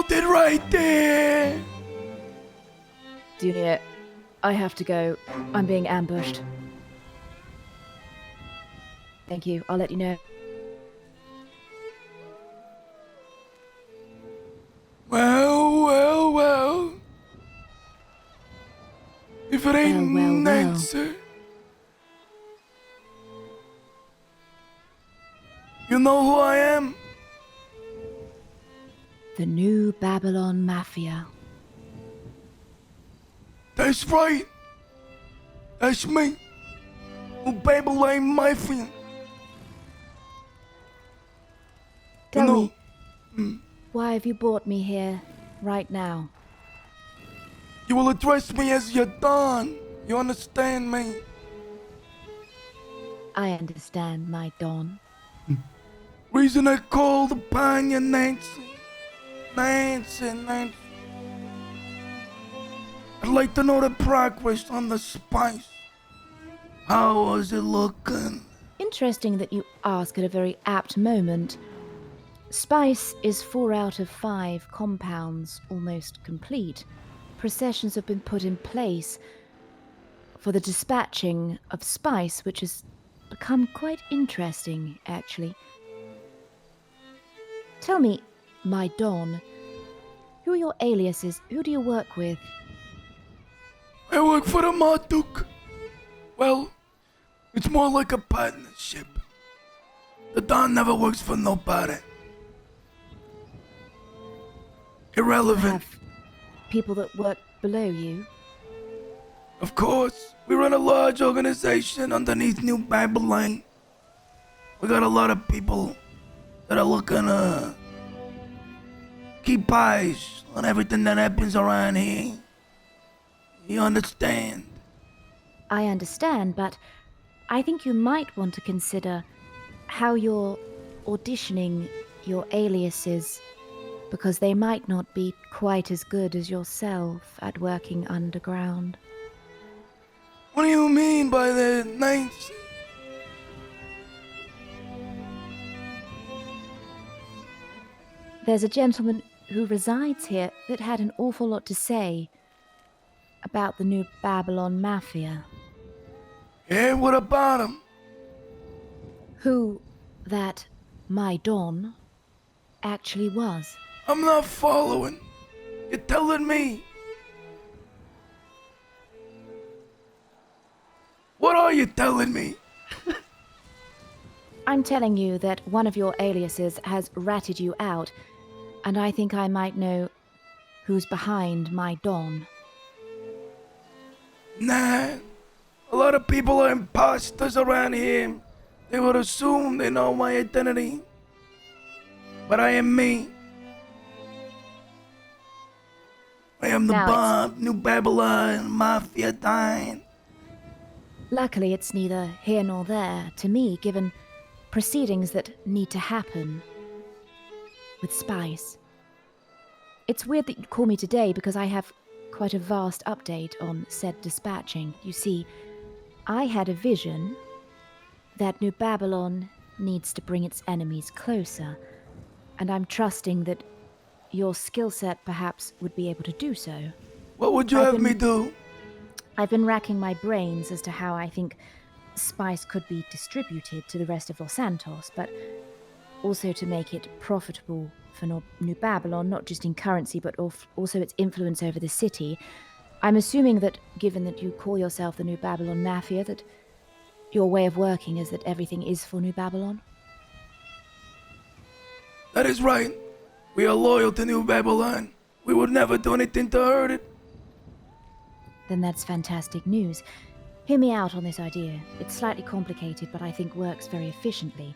hold it right there. Junior, I have to go. I'm being ambushed. Thank you. I'll let you know. Well. If it ain't Nancy. You know who I am? The new Babylon Mafia. That's right. That's me. The Babylon Mafia. Tell me, why have you brought me here right now? You will address me as your Don. You understand me? I understand, my Don. Reason I called upon you, Nancy. Nancy. I'd like to know the progress on the spice. How was it looking? Interesting that you ask at a very apt moment. Spice is 4 out of 5 compounds almost complete. Processions have been put in place for the dispatching of spice, which has become quite interesting, actually. Tell me, my Don, who are your aliases? Who do you work with? I work for the Marduk. Well, it's more like a partnership. The Don never works for nobody. Irrelevant. Have people that work below you? Of course, we run a large organization underneath New Babylon. We got a lot of people that are looking to keep eyes on everything that happens around here. You understand? I understand, but I think you might want to consider how you're auditioning your aliases, because they might not be quite as good as yourself at working underground. What do you mean by that, Nancy? There's a gentleman who resides here that had an awful lot to say about the new Babylon Mafia. Yeah, what about him? Who that my Don actually was. I'm not following. You're telling me. What are you telling me? I'm telling you that one of your aliases has ratted you out, and I think I might know who's behind my Don. Nah. A lot of people are imposters around here. They would assume they know my identity. But I am me. I am the New Babylon Mafia Don. Luckily, it's neither here nor there to me, given proceedings that need to happen with Spice. It's weird that you'd call me today because I have quite a vast update on said dispatching. You see, I had a vision that New Babylon needs to bring its enemies closer, and I'm trusting that your skill set perhaps would be able to do so. What would you have me do? I've been racking my brains as to how I think spice could be distributed to the rest of Los Santos, but also to make it profitable for New Babylon, not just in currency, but also its influence over the city. I'm assuming that, given that you call yourself the New Babylon Mafia, that your way of working is that everything is for New Babylon? That is right. We are loyal to New Babylon. We would never do anything to hurt it. Then that's fantastic news. Hear me out on this idea. It's slightly complicated, but I think works very efficiently.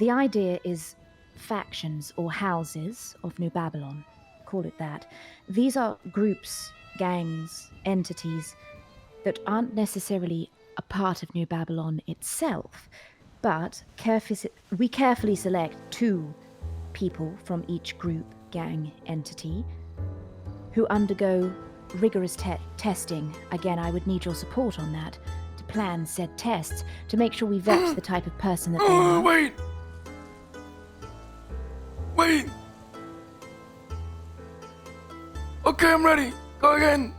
The idea is factions or houses of New Babylon. Call it that. These are groups, gangs, entities that aren't necessarily a part of New Babylon itself, but we carefully select 2 people from each group, gang, entity, who undergo rigorous testing. Again, I would need your support on that, to plan said tests, to make sure we vet the type of person that they are. Wait! Okay, I'm ready. Go again.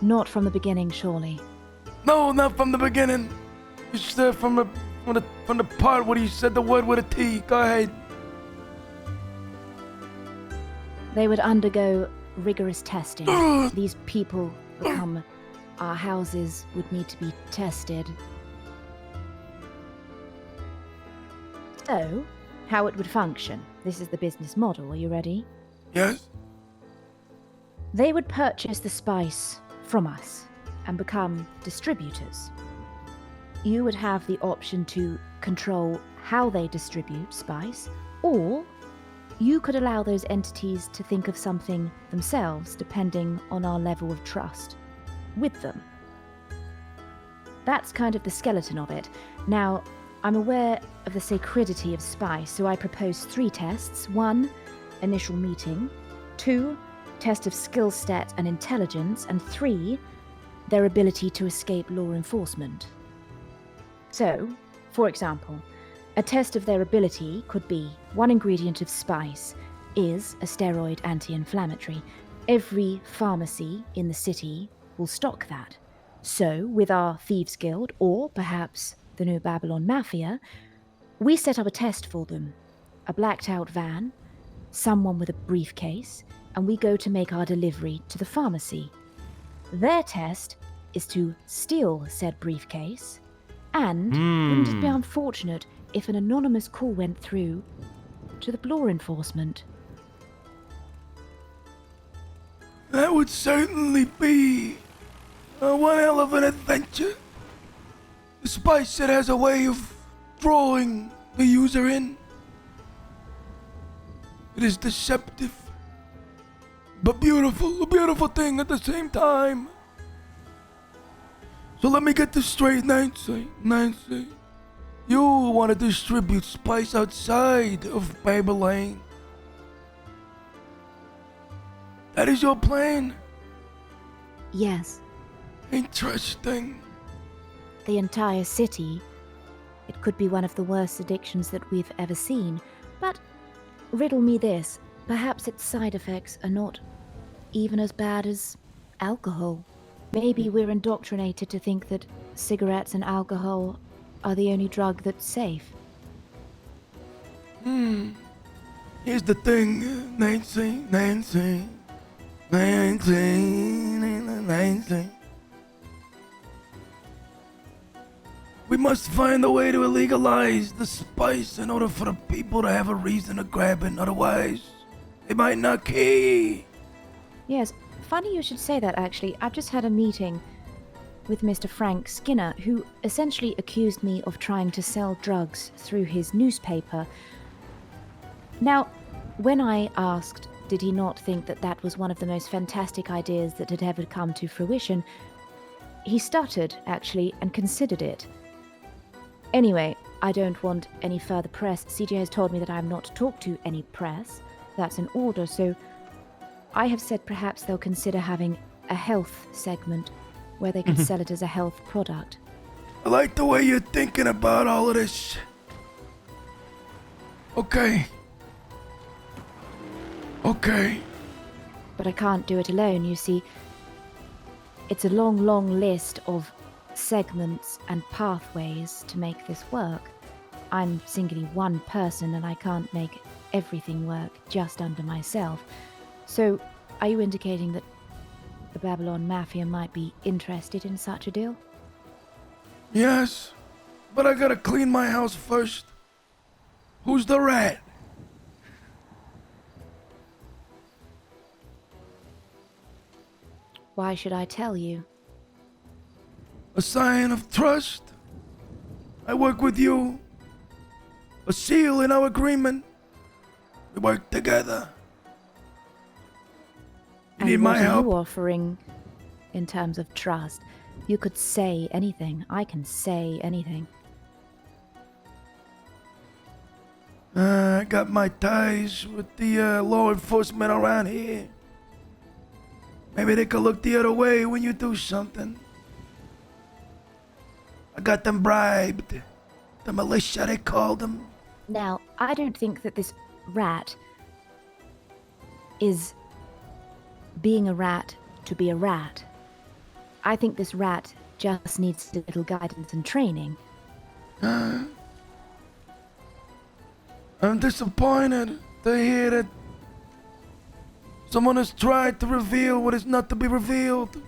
Not from the beginning, surely. No, not from the beginning. It's from the part where you said the word with a T. Go ahead. They would undergo rigorous testing. These people become... Our houses would need to be tested. So, how it would function. This is the business model. Are you ready? Yes. They would purchase the spice from us and become distributors. You would have the option to control how they distribute spice, or you could allow those entities to think of something themselves depending on our level of trust with them. That's kind of the skeleton of it. Now, I'm aware of the sacredity of spice, so I propose 3 tests. 1, initial meeting. 2, test of skill set and intelligence. And 3, their ability to escape law enforcement. So, for example, a test of their ability could be 1 ingredient of spice is a steroid anti-inflammatory. Every pharmacy in the city will stock that. So, with our Thieves Guild, or perhaps the new Babylon Mafia, we set up a test for them. A blacked out van, someone with a briefcase, and we go to make our delivery to the pharmacy. Their test is to steal said briefcase, and wouldn't it be unfortunate if an anonymous call went through to the law enforcement? That would certainly be one hell of an adventure. The spice set has a way of drawing the user in. It is deceptive, but beautiful, a beautiful thing at the same time. So let me get this straight, Nancy. You want to distribute spice outside of Babylon. That is your plan? Yes. Interesting. The entire city. It could be one of the worst addictions that we've ever seen. But riddle me this. Perhaps its side effects are not even as bad as alcohol. Maybe we're indoctrinated to think that cigarettes and alcohol are the only drug that's safe. Here's the thing, Nancy. We must find a way to illegalize the spice in order for the people to have a reason to grab it. Otherwise, they might not care. Yes, funny you should say that, actually. I've just had a meeting with Mr. Frank Skinner, who essentially accused me of trying to sell drugs through his newspaper. Now, when I asked, did he not think that that was one of the most fantastic ideas that had ever come to fruition, he stuttered, actually, and considered it. Anyway, I don't want any further press. CJ has told me that I'm not to talk to any press. That's an order, so I have said perhaps they'll consider having a health segment where they could sell it as a health product. I like the way you're thinking about all of this. Okay. But I can't do it alone, you see. It's a long, long list of segments and pathways to make this work. I'm singly one person and I can't make everything work just under myself. So, are you indicating that the Babylon Mafia might be interested in such a deal? Yes, but I gotta clean my house first. Who's the rat? Why should I tell you? A sign of trust. I work with you. A seal in our agreement. We work together. You need my help? And what are you offering in terms of trust? You could say anything. I can say anything. I got my ties with the law enforcement around here. Maybe they could look the other way when you do something. I got them bribed. The militia, they called them. Now, I don't think that this rat is being a rat to be a rat. I think this rat just needs a little guidance and training. I'm disappointed to hear that someone has tried to reveal what is not to be revealed.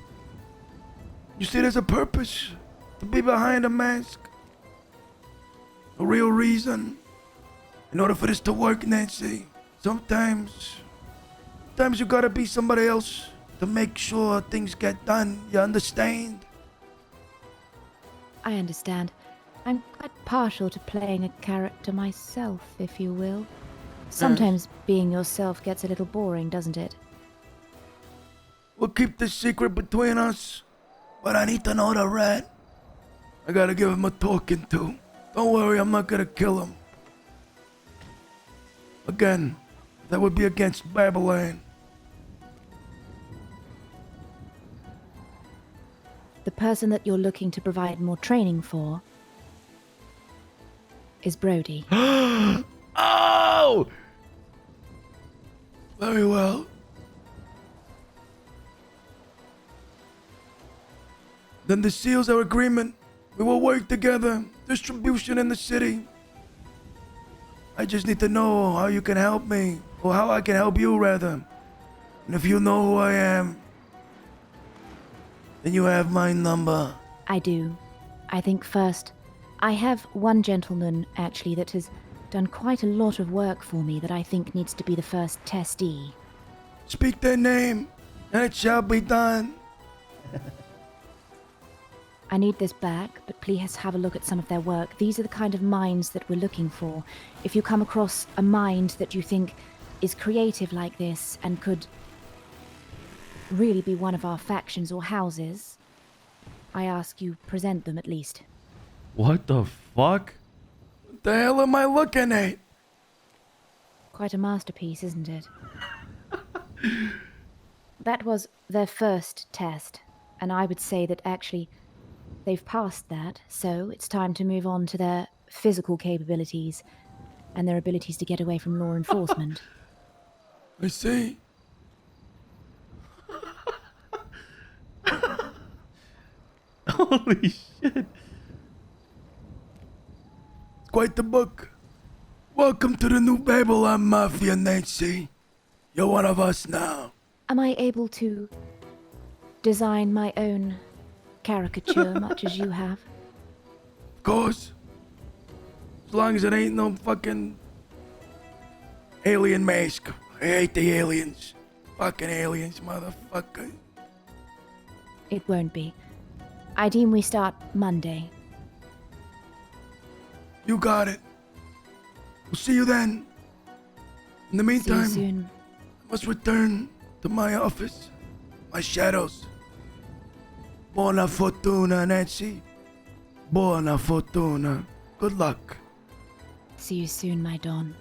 You see, there's a purpose to be behind a mask. A real reason. In order for this to work, Nancy, sometimes you gotta be somebody else to make sure things get done. You understand? I understand. I'm quite partial to playing a character myself, if you will. Sometimes being yourself gets a little boring, doesn't it? We'll keep this secret between us, but I need to know the rat. I gotta give him a talking to. Don't worry, I'm not gonna kill him. Again, that would be against Babylon. The person that you're looking to provide more training for is Brody. Oh! Very well. Then this seals our agreement. We will work together. Distribution in the city. I just need to know how you can help me. Or how I can help you, rather. And if you know who I am, then you have my number. I do. I think first, I have one gentleman, actually, that has done quite a lot of work for me that I think needs to be the first testee. Speak their name, and it shall be done. I need this back, but please have a look at some of their work. These are the kind of minds that we're looking for. If you come across a mind that you think is creative like this and could really be one of our factions or houses, I ask you present them at least. What the fuck? What the hell am I looking at? Quite a masterpiece, isn't it? That was their first test, and I would say that actually they've passed that, so it's time to move on to their physical capabilities and their abilities to get away from law enforcement. I see. Holy shit. It's quite the book. Welcome to the new Babylon Mafia, Nancy. You're one of us now. Am I able to design my own caricature much as you have? Of course. As long as it ain't no fucking alien mask. I hate the aliens. Fucking aliens, motherfucker. It won't be. I deem we start Monday. You got it. We'll see you then. In the See meantime, you soon. I must return to my office. My shadows. Buona fortuna, Nancy. Buona fortuna. Good luck. See you soon, my Don.